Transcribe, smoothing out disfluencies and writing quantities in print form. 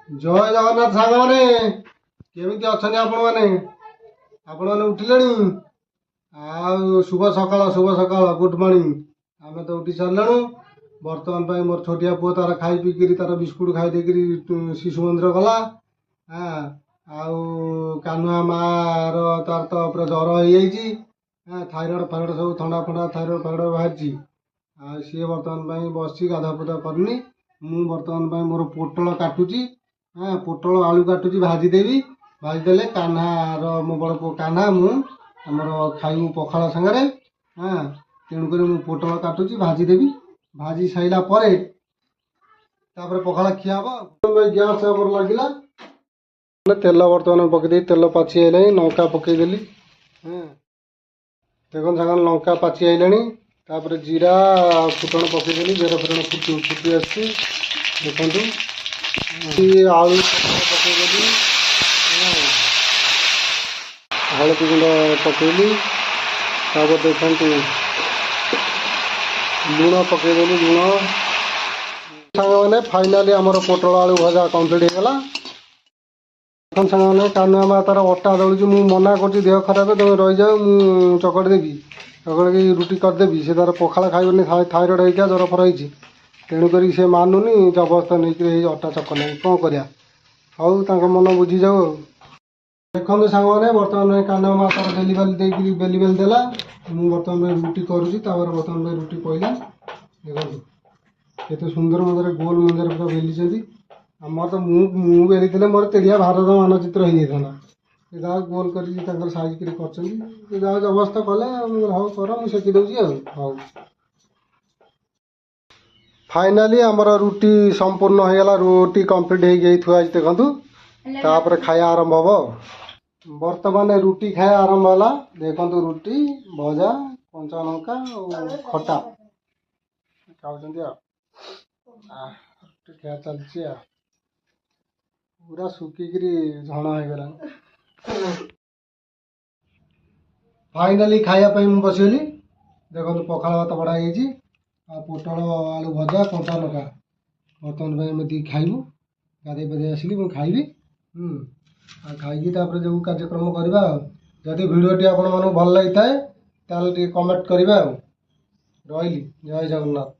ଜୟ ଜଗନ୍ନାଥ ସାଙ୍ଗମାନେ, କେମିତି ଅଛନ୍ତି ଆପଣ ମାନେ ଉଠିଲେଣି? ଆଉ ଶୁଭ ସକାଳ ଗୁଡ୍ ମର୍ଣ୍ଣିଂ। ଆମେ ତ ଉଠି ସାରିଲୁଣି। ବର୍ତ୍ତମାନ ପାଇଁ ମୋର ଛୋଟିଆ ପୁଅ ତାର ଖାଇ ପିଇକିରି ତାର ବିସ୍କୁଟ ଖାଇ ଦେଇକିରି ଶିଶୁ ମନ୍ଦିର ଗଲା। ଆଉ କାହ୍ନୁଆ ମାର ତାର ତ ପୁରା ଜ୍ୱର ହେଇଯାଇଛି। ଥାଇରଏଡ଼ ଫାଇରଏଡ଼ ସବୁ ଥଣ୍ଡା ଫଣ୍ଡା ଥାଇରଏଡ଼ ଫାଇରଏଡ଼ ବାହାରିଛି। ଆଉ ସିଏ ବର୍ତ୍ତମାନ ପାଇଁ ବସିଛି, ଗାଧୁଆ ପାଧୁଆ କରିନି। ମୁଁ ବର୍ତ୍ତମାନ ପାଇଁ ମୋର ପୋଟଳ କାଟୁଛି। ପୋଟଳ ଆଳୁ କାଟୁଛି, ଭାଜିଦେବି। ଭାଜିଦେଲେ କାହ୍ନାର ମୋ ବଡ଼ ପୁଅ କାହ୍ନା ମୁଁ ଆମର ଖାଇବୁ ପଖାଳ ସାଙ୍ଗରେ। ତେଣୁକରି ମୁଁ ପୋଟଳ କାଟୁଛି, ଭାଜିଦେବି। ଭାଜି ସାରିଲା ପରେ ତାପରେ ପଖାଳ ଖିଆ ହବ। ଗ୍ୟାସ୍ ଆମର ଲାଗିଲା। ତେଲ ବର୍ତ୍ତମାନ ପକେଇଦେଇ, ତେଲ ପାଚି ଆଇଲାଣି। ଲଙ୍କା ପକେଇଦେଲି। ଦେଖନ୍ତୁ ସାଙ୍ଗମାନେ ଲଙ୍କା ପାଚି ଆଇଲାଣି। ତାପରେ ଜିରା ଫୁଟଣ ପକେଇଦେଲି। ଜିରା ଫୁଟଣ ଫୁଟି ଆସୁଛି। ଦେଖନ୍ତୁ ଆଳୁ ପକେଇଦେଲି। ହଳଦୀ ଗୁଣ୍ଡ ପକେଇଲି। ତାପରେ ଦେଖନ୍ତୁ ଲୁଣ ପକେଇଦେଲି। ଲୁଣ ସାଙ୍ଗମାନେ ଫାଇନାଲି ଆମର ପୋଟଳ ଆଳୁ ଭଜା କମ୍ପ୍ଲିଟ୍ ହେଇଗଲା। ଦେଖନ୍ତୁ ସାଙ୍ଗମାନେ କାହ୍ନୁଆ ମା ତାର ଅଟା ଦଳୁଛି। ମୁଁ ମନା କରୁଛି, ଦେହ ଖରାପ, ତମେ ରହିଯାଉ, ମୁଁ ଚକଟି ଦେବି, ଚକଟିକି ରୁଟି କରିଦେବି। ସେ ତାର ପଖାଳ ଖାଇବନି, ଥାଇରଏଡ଼ ହେଇକା ଜ୍ୱର ଫର ହେଇଛି। ତେଣୁକରି ସେ ମାନୁନି, ଜବରଦସ୍ତ ନେଇକରି ଏଇ ଅଟା ଚକଟି ନାହିଁ। କ'ଣ କରିବା? ହଉ, ତାଙ୍କ ମନ ବୁଝିଯାଉ ଆଉ। ଦେଖନ୍ତୁ ସାଙ୍ଗମାନେ ବର୍ତ୍ତମାନ କାହ୍ନୁଆ ମା ତାର ବେଲି ବେଲି ଦେଲା। ମୁଁ ବର୍ତ୍ତମାନ ରୁଟି କରୁଛି। ତାପରେ ବର୍ତ୍ତମାନ ରୁଟି ପଇଲା। ଦେଖନ୍ତୁ କେତେ ସୁନ୍ଦର ମଜାରେ ଗୋଲ ମଜାରେ ପୁରା ବେଲିଛନ୍ତି। ଆମର ତ ମୁଁ ବେଲିଥିଲେ ମୋର ତେଲିଆ ଭାରତ ମାନଚିତ୍ର ହେଇଯାଇଥାନ୍ତା। ସେ ଯାହା ଗୋଲ କରିକି ତାଙ୍କର ସାଇଜ୍ କରି କରିଛନ୍ତି। ସେ ଯାହା ଜବରଦସ୍ତ କଲେ, ହଉ କର, ମୁଁ ସେକି ଦେଉଛି ଆଉ। ହଉ, ଫାଇନାଲି ଆମର ରୁଟି ସମ୍ପୂର୍ଣ୍ଣ ହେଇଗଲା। ରୁଟି କମ୍ପ୍ଲିଟ୍ ହେଇକି ଥୁଆ ହେଇଛି। ଦେଖନ୍ତୁ ତାପରେ ଖାଇବା ଆରମ୍ଭ ହବ। ବର୍ତ୍ତମାନ ରୁଟି ଖାଇବା ଆରମ୍ଭ ହେଲା। ଦେଖନ୍ତୁ ରୁଟି ଭଜା, କଞ୍ଚା ଲଙ୍କା ଆଉ ଖଟା ଖାଉଛନ୍ତି ଆଉ। ରୁଟି ଖାଇବା ଚାଲିଛି ଆଉ। ପୁରା ଶୁଖିକିରି ଝଣ ହେଇଗଲାଣି। ଫାଇନାଲି ଖାଇବା ପାଇଁ ମୁଁ ବସିଗଲି। ଦେଖନ୍ତୁ ପଖାଳ ଭାତ ବଢ଼ା ହେଇଯାଇଛି। ଆଉ ପୋଟଳ ଆଳୁ ଭଜା, କଞ୍ଚା ଲଙ୍କା। ବର୍ତ୍ତମାନ ପାଇଁ ଆମେ ଟିକେ ଖାଇବୁ। ଗାଧୋଇ ପାଧୋଇ ଆସିଲି, ମୁଁ ଖାଇବି। ଆଉ ଖାଇକି ତାପରେ ଯେଉଁ କାର୍ଯ୍ୟକ୍ରମ କରିବା ଆଉ। ଯଦି ଭିଡ଼ିଓଟି ଆପଣମାନଙ୍କୁ ଭଲ ଲାଗିଥାଏ ତାହେଲେ ଟିକେ କମେଣ୍ଟ କରିବା ଆଉ। ରହିଲି, ଜୟ ଜଗନ୍ନାଥ।